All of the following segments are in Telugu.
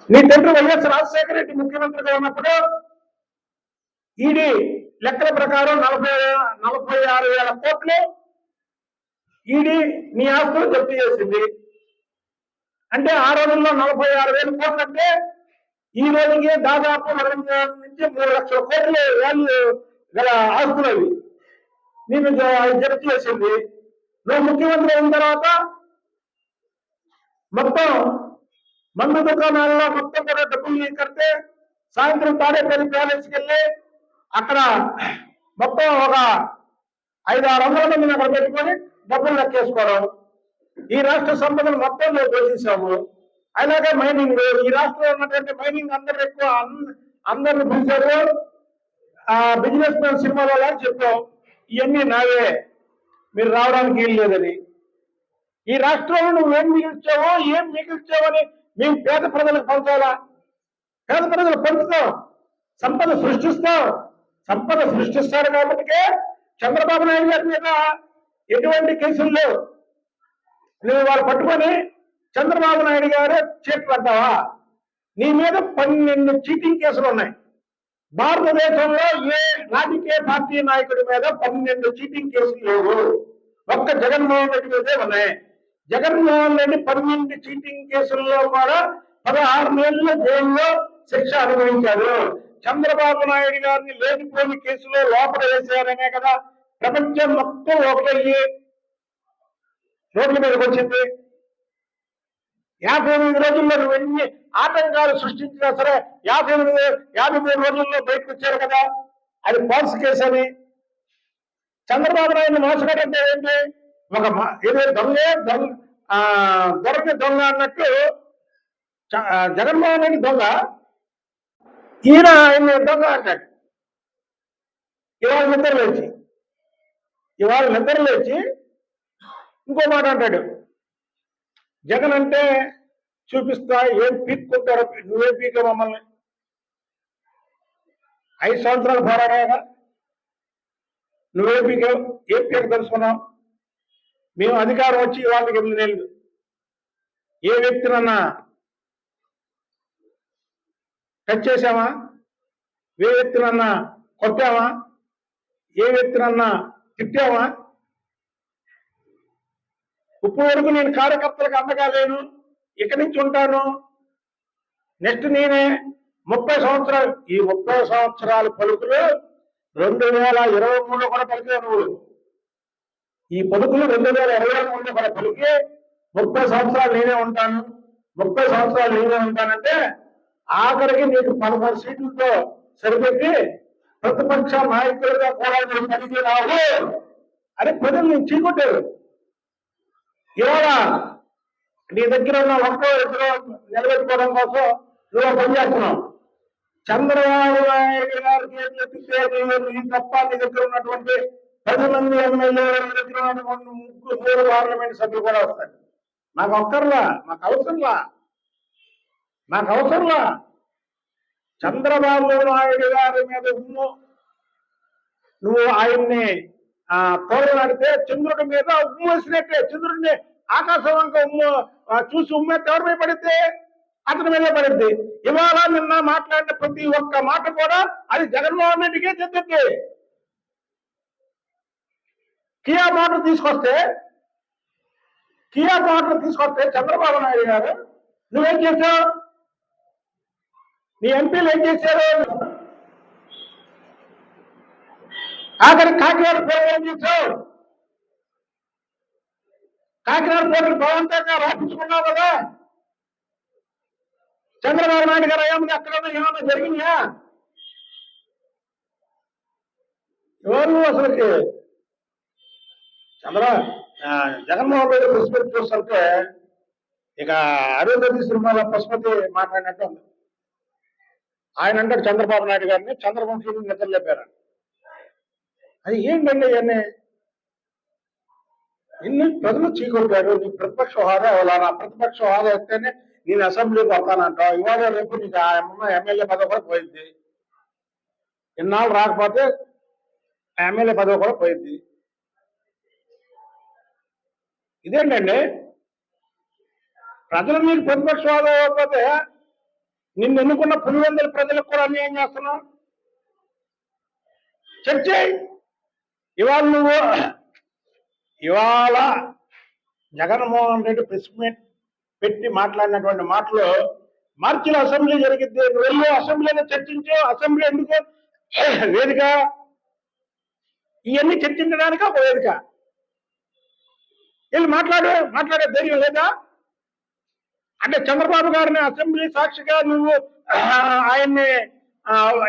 నీ తండ్రి వైఎస్ రాజశేఖర రెడ్డి ముఖ్యమంత్రిగా ఉన్నప్పుడు ఈడీ లెక్కల ప్రకారం 46,000 కోట్లు ఈడీ నీ ఆస్తులు జప్తు చేసింది. అంటే ఆ రోజుల్లో 46,000 కోట్లు అంటే ఈ రోజుకి దాదాపు 2 నుంచి 3 లక్షల కోట్లు వాల్యూ గల ఆస్తులు అవి నేను జప్తు చేసింది. నువ్వు ముఖ్యమంత్రి అయిన తర్వాత మొత్తం మందు దుకాణాల్లో మొత్తం కూడా డబ్బులు కడితే సాయంత్రం తాడేపల్లి ప్యాలెస్కి వెళ్ళి అక్కడ మొత్తం ఒక 500-600 మందిని అక్కడ పెట్టుకొని డబ్బులు లెక్కేసుకోవడం. ఈ రాష్ట్ర సంపదను మొత్తం మేము పోషించాము. అలాగే మైనింగ్, ఈ రాష్ట్రంలో ఉన్నటువంటి మైనింగ్ అందరిని పిలిచారు. బిజినెస్ మ్యాన్ సినిమాలో చెప్పాం, ఇవన్నీ నావే, మీరు రావడానికి వీలు లేదని. ఈ రాష్ట్రంలో నువ్వేం మిగిల్చావో ఏం మిగిల్చావని మేము పేద ప్రజలకు పంచాలా? పేద ప్రజలు పంచుతాం, సంపద సృష్టిస్తాం. సంపద సృష్టిస్తారు కాబట్టి చంద్రబాబు నాయుడు గారి మీద ఎటువంటి కేసులు లేవు. నువ్వు వాళ్ళు పట్టుకొని చంద్రబాబు నాయుడు గారు చేతులు అంటావా? నీ మీద 12 చీటింగ్ కేసులు ఉన్నాయి. భారతదేశంలో ఏ రాజకీయ పార్టీ నాయకుడి మీద 12 చీటింగ్ కేసులు లేవు. ఒక్క జగన్మోహన్ రెడ్డి మీదే ఉన్నాయి. జగన్మోహన్ రెడ్డి 12 చీటింగ్ కేసుల్లో కూడా 16 నెలల జైల్లో శిక్ష అనుభవించారు. చంద్రబాబు నాయుడు గారిని లేనిపోని కేసులో లోపల వేశారనే కదా ప్రపంచం మొత్తం ఒకటయ్యి రోడ్ల మీదకి వచ్చింది. 58 రోజుల్లో నువ్వు ఎన్ని ఆటంకాలు సృష్టించినా సరే 53 రోజుల్లో బయటకు వచ్చారు కదా, అది ఫాల్స్ కేసు అని. చంద్రబాబు నాయుడు మోసగాడంటే ఏంటి? ఒక ఏదో దొరకి దొంగ అన్నట్టు జగన్మోహన్ రెడ్డి దొంగ, ఈయన ఆయన దొంగ అంటాడు. ఇవాళ నిద్ర లేచి ఇంకో మాట అంటాడు, జగన్ అంటే చూపిస్తా, ఏం పీక్కుంటారో, నువ్వేం పీక మమ్మల్ని 5 సంవత్సరాలు పోరాడాగా నువ్వేం పీకావు, ఏం పీక తెలుసుకున్నావు? మేము అధికారం వచ్చి వాళ్ళకి 8 నెలలు. ఏ వ్యక్తినన్నా టచ్ చేశామా? ఏ వ్యక్తినన్నా కొట్టామా? ఏ వ్యక్తినన్నా తిట్టామా? ఇప్పుడు వరకు నేను కార్యకర్తలకు అండగా లేను, ఇక్కడి నుంచి ఉంటాను, నెక్స్ట్ నేనే 30 సంవత్సరాలు. ఈ 30 సంవత్సరాల పలుకులు 2023లో కూడా పలికావు నువ్వు. ఈ పలుకులు 2023లో కూడా పలికి 30 సంవత్సరాలు నేనే ఉంటాను, 30 సంవత్సరాలు నేనే ఉంటానంటే ఆఖరికి నీకు 16 సీట్లతో సరిపెట్టి ప్రతిపక్ష నాయకులుగా కూడా నేను పనికి రావు అని ప్రజలు నేను చీకొట్టారు. ఇవాళ నీ దగ్గర ఉన్న ఒక్కో ఇద్దరు నిలబెట్టుకోవడం కోసం నువ్వు పనిచేస్తున్నావు. చంద్రబాబు నాయుడు గారికి ఎత్తితే నీ తప్ప నీ దగ్గర ఉన్నటువంటి 10 మంది ఎమ్మెల్యేల దగ్గర ఉన్నటువంటి 3 పార్లమెంట్ సభ్యులు కూడా వస్తారు. నాకు అవసరంలా. చంద్రబాబు నాయుడు గారి మీద నువ్వు ఆయన్ని తోలనాడితే చంద్రుడి మీద ఉమ్ము వేసినట్టే. చంద్రుడిని ఆకాశం వంక చూసి ఉమ్మెత్తి ఎవరి పడితే అతని మీద పడింది. ఇవాళ నిన్న మాట్లాడిన ప్రతి ఒక్క మాట కూడా అది జగన్మోహన్ రెడ్డికే చెందుతుంది. కియా మోటార్ తీసుకొస్తే చంద్రబాబు నాయుడు గారు నువ్వేం చేశావు? నీ ఎంపీలు ఏం చేశారు? ఆఖరి కాకినాడ పోటీ ఏం చేశావు? కాకినాడ పోటీ బలవంతంగా రాపించుకున్నావు కదా. చంద్రబాబు నాయుడు గారు అక్కడ ఏమన్నా జరిగిందా? ఎవరు అసలుకి జగన్మోహన్ రెడ్డి పశుపతి చూస్తుంటే ఇక అరుంధతి సినిమాలో పశుపతి మాట్లాడినట్టు ఉంది. ఆయన అంటాడు చంద్రబాబు నాయుడు గారిని చంద్రవంశీ నిద్రలేపారు. అది ఏంటండి ఇవన్నీ? ఇన్ని ప్రజలు చీకొట్టారు. నీ ప్రతిపక్ష హోదా ఇవ్వాలా? నా ప్రతిపక్ష హోదా ఇస్తేనే నేను అసెంబ్లీకి వస్తానంటావు. ఇవాళ రేపు నీకు ఆ ఎమ్మెల్యే పదవి కూడా పోయింది. ఇన్నాళ్ళు రాకపోతే ఆ ఎమ్మెల్యే పదవి కూడా పోయింది. ఇదేంటండి? ప్రజలు మీకు ప్రతిపక్ష హోదా ఇవ్వకపోతే నిన్ను ఎన్నుకున్న పులివెందుల ప్రజలకు కూడా అన్యాయం చేస్తున్నావు. చర్చ ఇవాళ జగన్మోహన్ రెడ్డి ప్రెస్ మీట్ పెట్టి మాట్లాడినటువంటి మాటలు మార్చిలో అసెంబ్లీ జరిగిద్ది, వెళ్ళి అసెంబ్లీలో చర్చించు. అసెంబ్లీ ఎందుకు వేదిక? ఇవన్నీ చర్చించడానికి ఒక వేదిక. వెళ్ళి మాట్లాడే ధైర్యం లేదా? అంటే చంద్రబాబు గారిని అసెంబ్లీ సాక్షిగా నువ్వు ఆయన్ని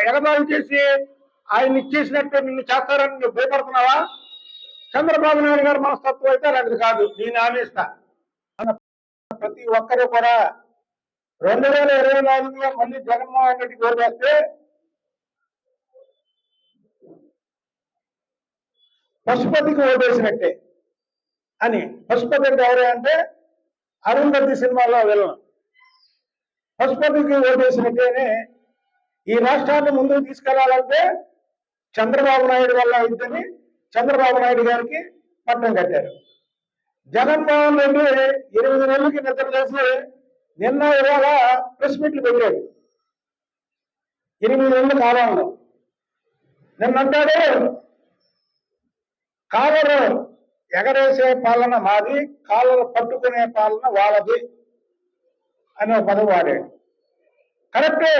ఎగతాళి చేసి ఆయన ఇచ్చేసినట్టు నిన్ను చేస్తారని నువ్వు భయపడుతున్నావా? చంద్రబాబు నాయుడు గారి మనస్తత్వం అయితే అలాంటిది కాదు. నేను ఆమెస్తా. ప్రతి ఒక్కరూ కూడా 2024లో మళ్ళీ జగన్మోహన్ రెడ్డికి ఓటేస్తే పశుపతికి ఓటేసినట్టే అని. పశుపతి అంటే ఎవరే అంటే అరుంధతి సినిమాలో వెళ్ళను. పశుపతికి ఓటేసినట్టేనే ఈ రాష్ట్రాన్ని ముందుకు తీసుకెళ్లాలంటే చంద్రబాబు నాయుడు వల్ల ఇద్దని చంద్రబాబు నాయుడు గారికి పట్టం కట్టారు. జగన్మోహన్ రెడ్డి 8 నెలలకి నిద్ర చేసి నిన్న ఇవాళ ప్రెస్ మీట్లు పెట్టాడు. 8 నెలల కాలంలో నిన్నంటాడు కాలరు ఎగరేసే పాలన మాది, కాలరు పట్టుకునే పాలన వాళ్ళది అని ఒక పదం వాడాడు. కరెక్టే.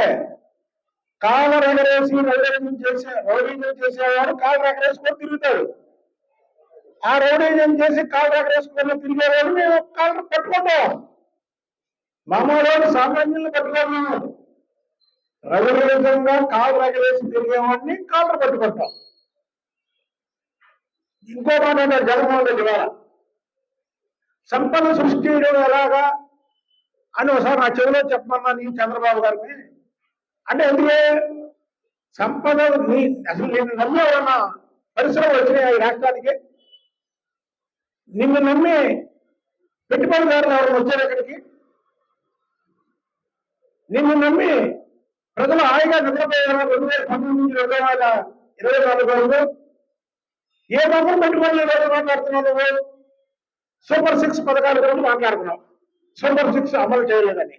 కాలర్ ఎగరేసి రౌడీజం చేసేవాడు కాలర్ ఎగరేసుకొని తిరుగుతాడు. ఆ రౌడీజం చేసి కాలర్ ఎగరేసుకొని తిరిగేవాడు మేము కాలర్ పట్టుకుంటాం. మామూలు సామాన్యులు పట్టుకున్నాము. రౌడీజంగా కాలర్ ఎగరేసి తిరిగేవాడిని కాలర్ పట్టుకుంటాం. ఇంకో మాట అన్నారు జగన్మోహన్ రెడ్డి గారు, సంపద సృష్టించడం ఎలాగా అని ఒకసారి నా చెవిలో చెప్పమన్నా నీ చంద్రబాబు గారిని. అంటే ఎందుకే సంపద అసలు నేను నమ్మి ఎవరన్నా పరిశ్రమలు వచ్చినాయి ఈ రాష్ట్రానికి? నిన్ను నమ్మి పెట్టుబడిదారులు ఎవరు వచ్చారు ఇక్కడికి? నిన్ను నమ్మి ప్రజలు హాయిగా నిద్రపోయారు 2019 నుంచి 2024 వరకు. ఏ మాత్రం పెట్టుబడులు మాట్లాడుతున్నావు నువ్వు? సూపర్ 6 పథకాల గురించి మాట్లాడుతున్నావు. సూపర్ 6 అమలు చేయలేదని.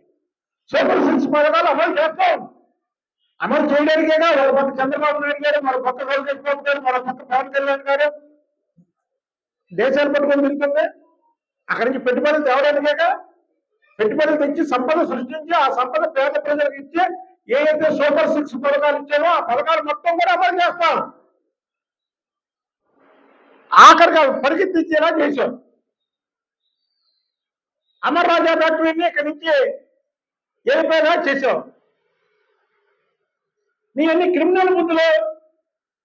సూపర్ 6 పథకాలు అమలు చేస్తాం. అమలు చేయడానికేగా ఒక పక్క చంద్రబాబు నాయుడు గారు, మరో పక్క లోకేష్ బాబు గారు, మరో పక్క పవన్ కళ్యాణ్ గారు దేశాలు పట్టుకొని తిరుగుతుంది. అక్కడి నుంచి పెట్టుబడులు తేవడానికేగా. పెట్టుబడులు తెచ్చి సంపద సృష్టించి ఆ సంపద పేద ప్రజలకు ఇచ్చి ఏదైతే సూపర్ 6 పథకాలు ఇచ్చామో ఆ పథకాలు మొత్తం కూడా అమలు చేస్తాం. ఆఖరిగా పరిగెత్తించేలా చేశాం. అమర్ రాజా ఫ్యాక్టరీని ఇక్కడి నుంచి వెళ్ళిపోయేలా చేశాం. నీ అన్ని క్రిమినల్ బుద్ధులు,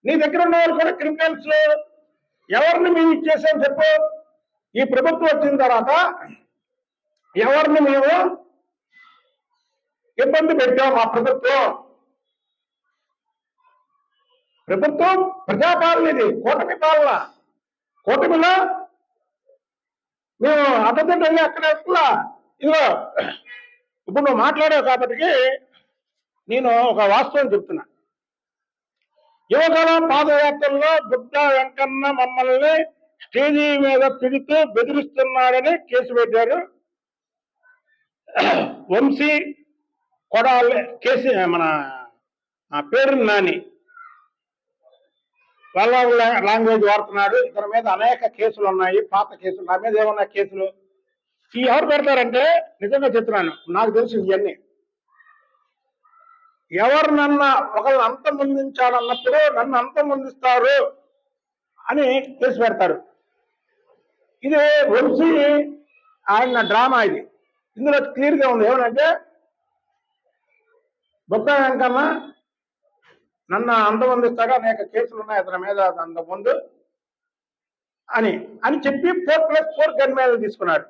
నీ దగ్గర ఉన్న వాళ్ళు కూడా క్రిమినల్స్. ఎవరిని మేము ఇచ్చేసాం చెప్పు? ఈ ప్రభుత్వం వచ్చిన తర్వాత ఎవరిని మేము ఇబ్బంది పెట్టాం? మా ప్రభుత్వం ప్రజాపాలన, ఇది కూటమి పాలన. కూటమిలో మేము అడ్డదిడ్డంగా అక్కడ ఇదిగో ఇప్పుడు నువ్వు మాట్లాడావు కాబట్టి నేను ఒక వాస్తవం చెప్తున్నా. యువకుల పాదయాత్రల్లో బుద్ధ వెంకన్న మమ్మల్ని స్టేజీ మీద తిడుతూ బెదిరిస్తున్నాడని కేసు పెట్టారు. వంశీ కొడాలి కేసు, మన పేరు నాని వాళ్ళ లాంగ్వేజ్ వాడుతున్నాడు. ఇతని మీద అనేక కేసులు ఉన్నాయి, పాత కేసులు. నా మీద ఏమన్నా కేసులు ఈ ఎవరు పెడతారంటే నిజంగా చెప్తున్నాను, నాకు తెలుసు ఇవన్నీ. ఎవరు ఒకళ్ళు అంతమొందించాలన్నప్పుడు నన్ను అంతమొందిస్తారు అని కేసు పెడతారు. ఇది వంశీ ఆయన డ్రామా. ఇది ఇందులో క్లియర్గా ఉంది. ఏమనంటే బొత్త వెంకన్న నన్ను అంతమొందిస్తాడు, అనేక కేసులు ఉన్నాయి అతని మీద అంతకుముందు అని చెప్పి 4+4 గన్ మీద తీసుకున్నాడు.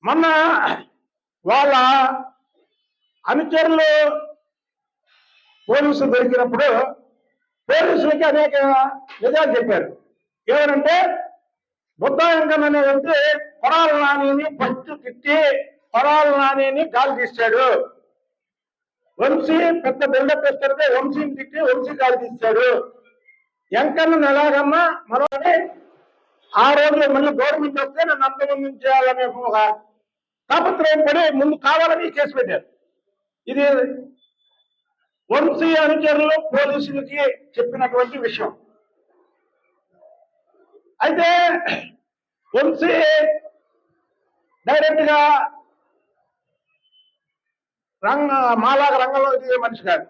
మొన్న వాళ్ళ అనుచరులు పోలీసులు దొరికినప్పుడు పోలీసులకి అనేక నిజాలు చెప్పారు. ఏమనంటే బుద్ధ వెంకన్న అనే వ్యక్తి కొడాలి నానిని ఫస్ట్ తిట్టి కొడాలి నానిని గాలి తీశాడు. వంశీ పెద్ద బిల్డప్ ఇస్తే వంశీని తిట్టి వంశీ గాలి తీశాడు. వెంకన్నను ఎలాగన్నా మరోని ఆ రోజులో మళ్ళీ గవర్నమెంట్ వస్తే నన్ను అంతమందించేయాలనే ఒక తాపత్రయం పడి ముందు కావాలని కేసు పెట్టారు. ఇది వంశీ అనుచరులు పోలీసులకి చెప్పినటువంటి విషయం. అయితే వంశీ డైరెక్ట్ గా మాలాగా రంగంలో దిగే మనిషి కాదు.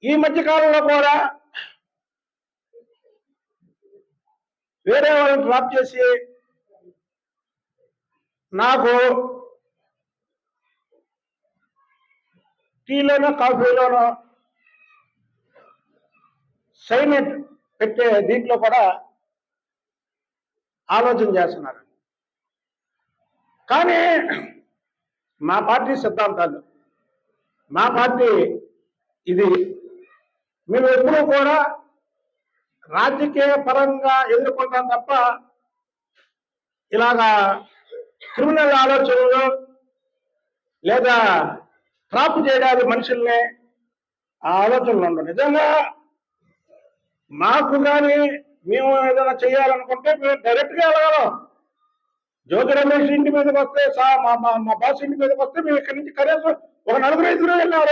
ఈ మధ్య కాలంలో కూడా వేరే వాళ్ళని డ్రాప్ చేసి నాకు టీలోనో కాఫీలోనో సైలెంట్ పెట్టే దీంట్లో కూడా ఆలోచన చేస్తున్నారు. కానీ మా పార్టీ సిద్ధాంతాలు, మా పార్టీ ఇది, మేము ఎప్పుడూ కూడా రాజకీయ పరంగా ఎదుర్కొంటాం తప్ప ఇలాగా క్రిమినల్ ఆలోచనలు లేదా ట్రాప్ చేయడానికి మనుషుల్ని ఆ ఆలోచనలు ఉండవు. నిజంగా మాకు కానీ మేము ఏదైనా చేయాలనుకుంటే మేము డైరెక్ట్ గా వెళ్ళగలం. జోగి రమేష్ ఇంటి మీదకి వస్తే మా బాస్ ఇంటి మీదకి వస్తే మేము ఇక్కడి నుంచి కనీసం ఒక 4-5 వెళ్ళారు.